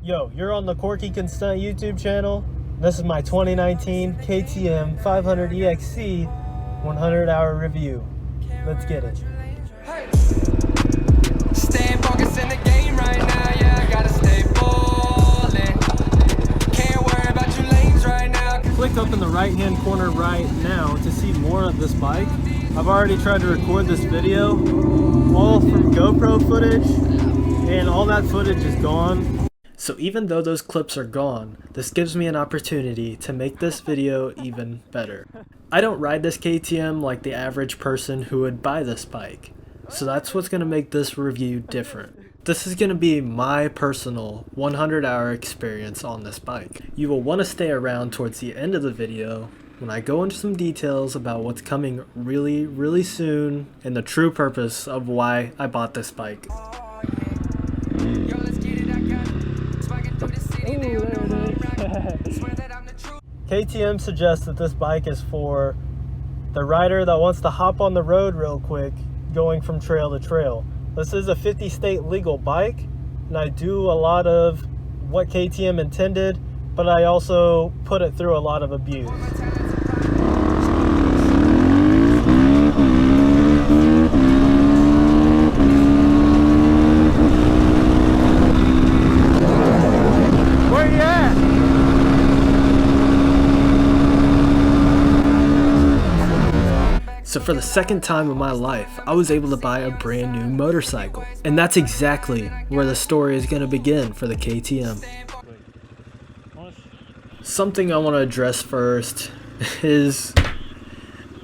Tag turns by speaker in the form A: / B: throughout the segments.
A: Yo, you're on the Corky Can Stunt YouTube channel. This is my 2019 KTM 500 EXC 100-hour review. Let's get it.
B: Staying focused in the game right now, yeah, I gotta stay ballin'. Can't worry about your lanes right now.
A: Click up in the right hand corner right now to see more of this bike. I've already tried to record this video, all from GoPro footage, and all that footage is gone. So even though those clips are gone, this gives me an opportunity to make this video even better. I don't ride this KTM like the average person who would buy this bike, so that's what's going to make this review different. This is going to be my personal 100-hour experience on this bike. You will want to stay around towards the end of the video when I go into some details about what's coming really soon and the true purpose of why I bought this bike. KTM suggests that this bike is for the rider that wants to hop on the road real quick going from trail to trail. This is a 50-state legal bike, and I do a lot of what KTM intended, but I also put it through a lot of abuse. Where you at? So for the second time in my life, I was able to buy a brand new motorcycle. And that's exactly where the story is going to begin for the KTM. Something I want to address first is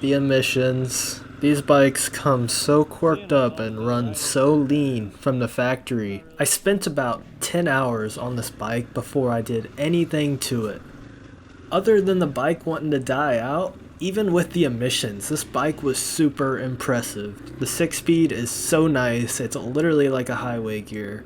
A: the emissions. These bikes come so quirked up and run so lean from the factory. I spent about 10 hours on this bike before I did anything to it. Other than the bike wanting to die out, even with the emissions, this bike was super impressive. The 6-speed is so nice, it's literally like a highway gear.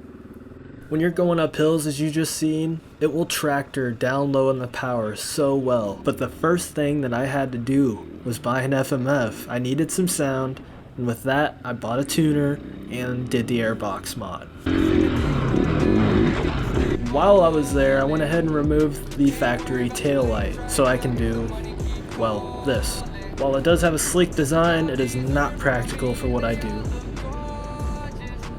A: When you're going up hills, as you just seen, it will tractor down low in the power so well. But the first thing that I had to do was buy an FMF. I needed some sound, and with that, I bought a tuner and did the airbox mod. While I was there, I went ahead and removed the factory taillight so I can do, well, this. While it does have a sleek design, it is not practical for what I do.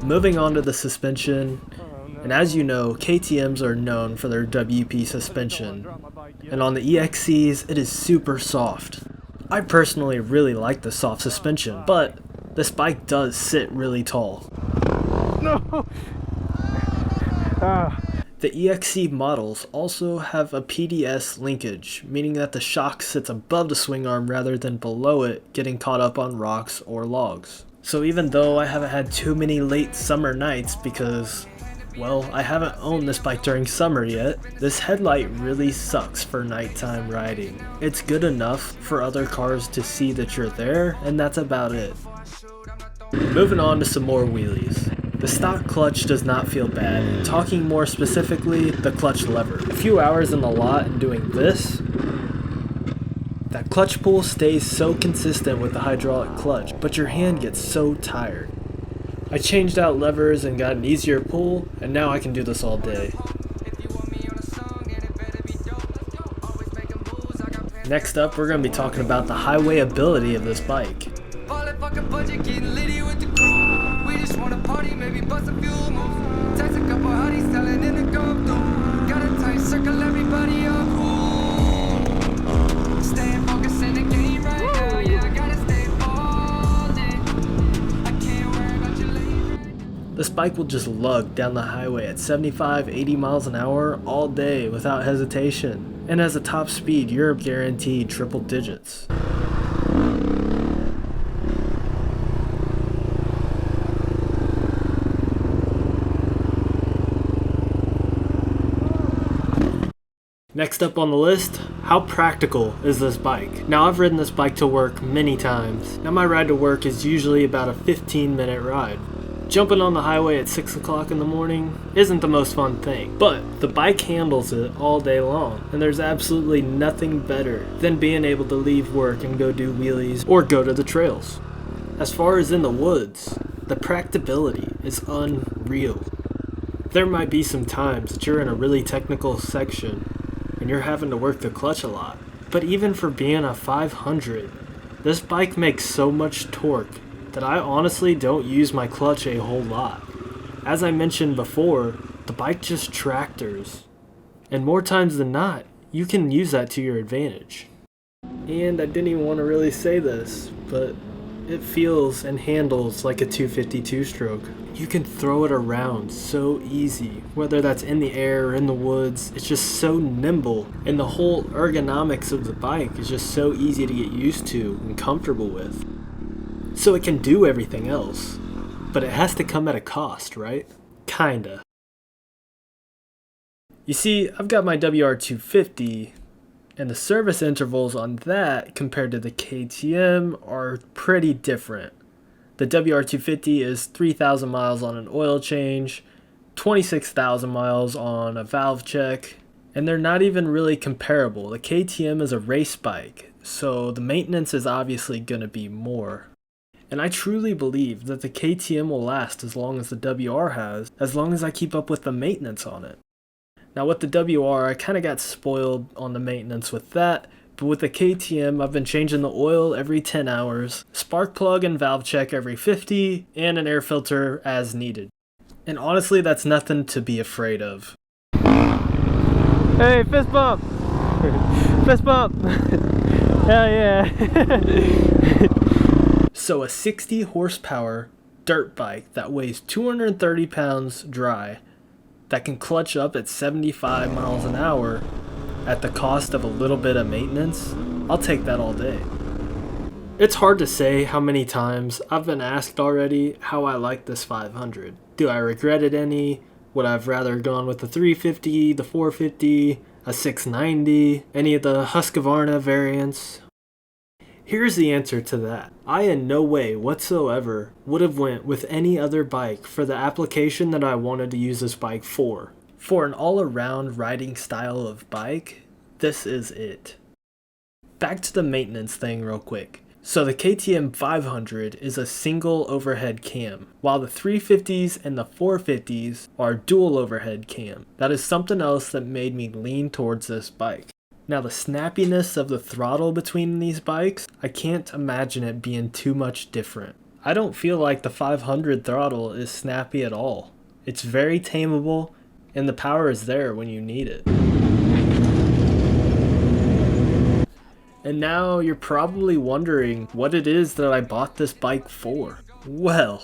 A: Moving on to the suspension, and as you know, KTMs are known for their WP suspension, and on the EXCs, it is super soft. I personally really like the soft suspension, but this bike does sit really tall. No! The EXC models also have a PDS linkage, meaning that the shock sits above the swing arm rather than below it, getting caught up on rocks or logs. So even though I haven't had too many late summer nights because, well, I haven't owned this bike during summer yet, this headlight really sucks for nighttime riding. It's good enough for other cars to see that you're there, and that's about it. Moving on to some more wheelies. The stock clutch does not feel bad. Talking more specifically, the clutch lever. A few hours in the lot and doing this, that clutch pull stays so consistent with the hydraulic clutch, but your hand gets so tired. I changed out levers and got an easier pull, and now I can do this all day. Next up, we're going to be talking about the highway ability of this bike. This bike will just lug down the highway at 75-80 miles an hour all day without hesitation. And as a top speed, you're guaranteed triple digits. Next up on the list, how practical is this bike? Now I've ridden this bike to work many times. Now my ride to work is usually about a 15-minute ride. Jumping on the highway at 6 o'clock in the morning isn't the most fun thing, but the bike handles it all day long, and there's absolutely nothing better than being able to leave work and go do wheelies or go to the trails. As far as in the woods, the practicability is unreal. there might be some times that you're in a really technical section and you're having to work the clutch a lot. But even for being a 500, this bike makes so much torque that I honestly don't use my clutch a whole lot. As I mentioned before, the bike just tractors. And more times than not, you can use that to your advantage. And I didn't even want to really say this, but it feels and handles like a 250 two-stroke. You can throw it around so easy, whether that's in the air or in the woods. It's just so nimble, and the whole ergonomics of the bike is just so easy to get used to and comfortable with. So it can do everything else, but it has to come at a cost, right? Kinda. You see, I've got my WR250, and the service intervals on that compared to the KTM are pretty different. The WR250 is 3,000 miles on an oil change, 26,000 miles on a valve check, and they're not even really comparable. The KTM is a race bike, so the maintenance is obviously going to be more. And I truly believe that the KTM will last as long as the WR has, as long as I keep up with the maintenance on it. Now with the WR, I kind of got spoiled on the maintenance with that, but with the KTM, I've been changing the oil every 10 hours, spark plug and valve check every 50, and an air filter as needed. And honestly, that's nothing to be afraid of. Hey, fist bump! Fist bump! Hell yeah! So a 60 horsepower dirt bike that weighs 230 pounds dry, that can clutch up at 75 miles an hour at the cost of a little bit of maintenance, I'll take that all day. It's hard to say how many times I've been asked already how I like this 500. Do I regret it any? Would I have rather gone with the 350, the 450, a 690, any of the Husqvarna variants? Here's the answer to that. I in no way whatsoever would have went with any other bike for the application that I wanted to use this bike for. For an all-around riding style of bike, this is it. Back to the maintenance thing real quick. So the KTM 500 is a single overhead cam, while the 350s and the 450s are dual overhead cam. That is something else that made me lean towards this bike. Now the snappiness of the throttle between these bikes, I can't imagine it being too much different. I don't feel like the 500 throttle is snappy at all. It's very tameable, and the power is there when you need it. And now you're probably wondering what it is that I bought this bike for. Well,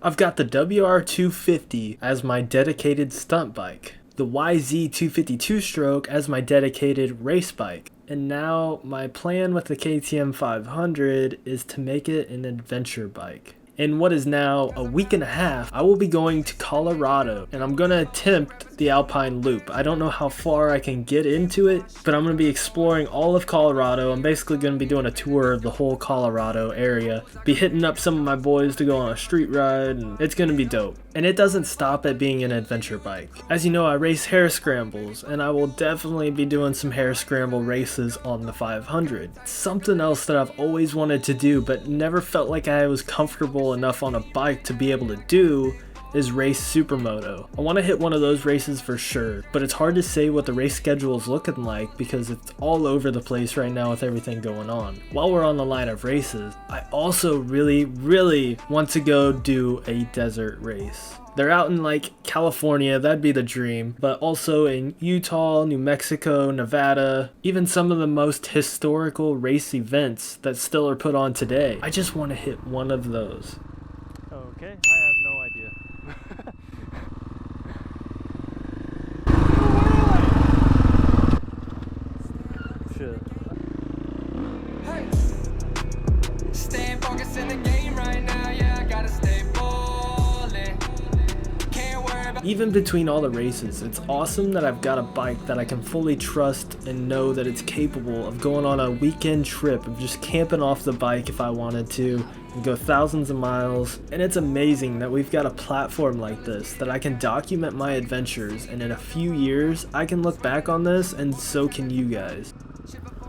A: I've got the WR250 as my dedicated stunt bike, the YZ250 two-stroke as my dedicated race bike, and now my plan with the KTM 500 is to make it an adventure bike. In what is now a week and a half, I will be going to Colorado, and I'm going to attempt the Alpine Loop. I don't know how far I can get into it, but I'm going to be exploring all of Colorado. I'm basically going to be doing a tour of the whole Colorado area, be hitting up some of my boys to go on a street ride, and it's going to be dope. And it doesn't stop at being an adventure bike. As you know, I race hare scrambles, and I will definitely be doing some hare scramble races on the 500. Something else that I've always wanted to do, but never felt like I was comfortable enough on a bike to be able to do is race supermoto. I want to hit one of those races for sure, but it's hard to say what the race schedule is looking like because it's all over the place right now with everything going on. While we're on the line of races, I also really want to go do a desert race. They're out in like California, that'd be the dream, but also in Utah, New Mexico, Nevada, even some of the most historical race events that still are put on today. I just want to hit one of those. Okay, I have no idea. Shit.
B: Hey. Staying focused in the game right now, yeah, I gotta stay ballin'. Can't worry about.
A: Even between all the races, it's awesome that I've got a bike that I can fully trust and know that it's capable of going on a weekend trip of just camping off the bike if I wanted to and go thousands of miles. And it's amazing that we've got a platform like this that I can document my adventures, and in a few years I can look back on this, and so can you guys.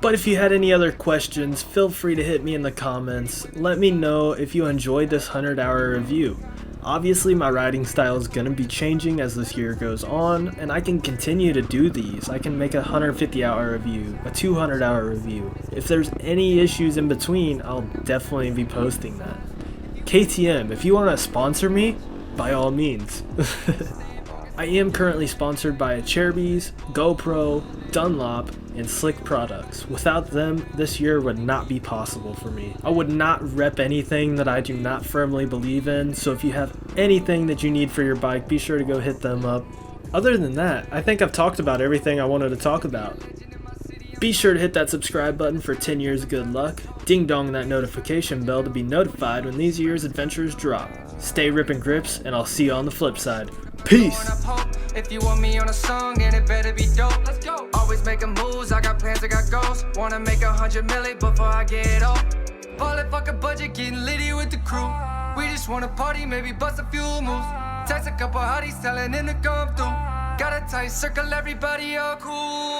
A: But if you had any other questions, feel free to hit me in the comments. Let me know if you enjoyed this 100-hour review. Obviously my riding style is going to be changing as this year goes on, and I can continue to do these. I can make a 150-hour review, a 200-hour review. If there's any issues in between, I'll definitely be posting that. KTM, if you want to sponsor me, by all means. I am currently sponsored by acerbis, GoPro, Dunlop, and Slick products. Without them, this year would not be possible for me. I would not rep anything that I do not firmly believe in, so if you have anything that you need for your bike, be sure to go hit them up. Other than that, I think I've talked about everything I wanted to talk about. Be sure to hit that subscribe button for 10 years of good luck. Ding dong that notification bell to be notified when these year's adventures drop. Stay ripping grips, and I'll see you on the flip side. Peace!
B: If you want me on a song, and it better be dope. Let's go. Always making moves, I got plans, I got goals. Wanna make 100 million before I get old. Ballin' fuck a budget, getting litty with the crew. We just wanna party, maybe bust a few moves. Text a couple hotties, telling them to come through. Got a tight circle, everybody all cool.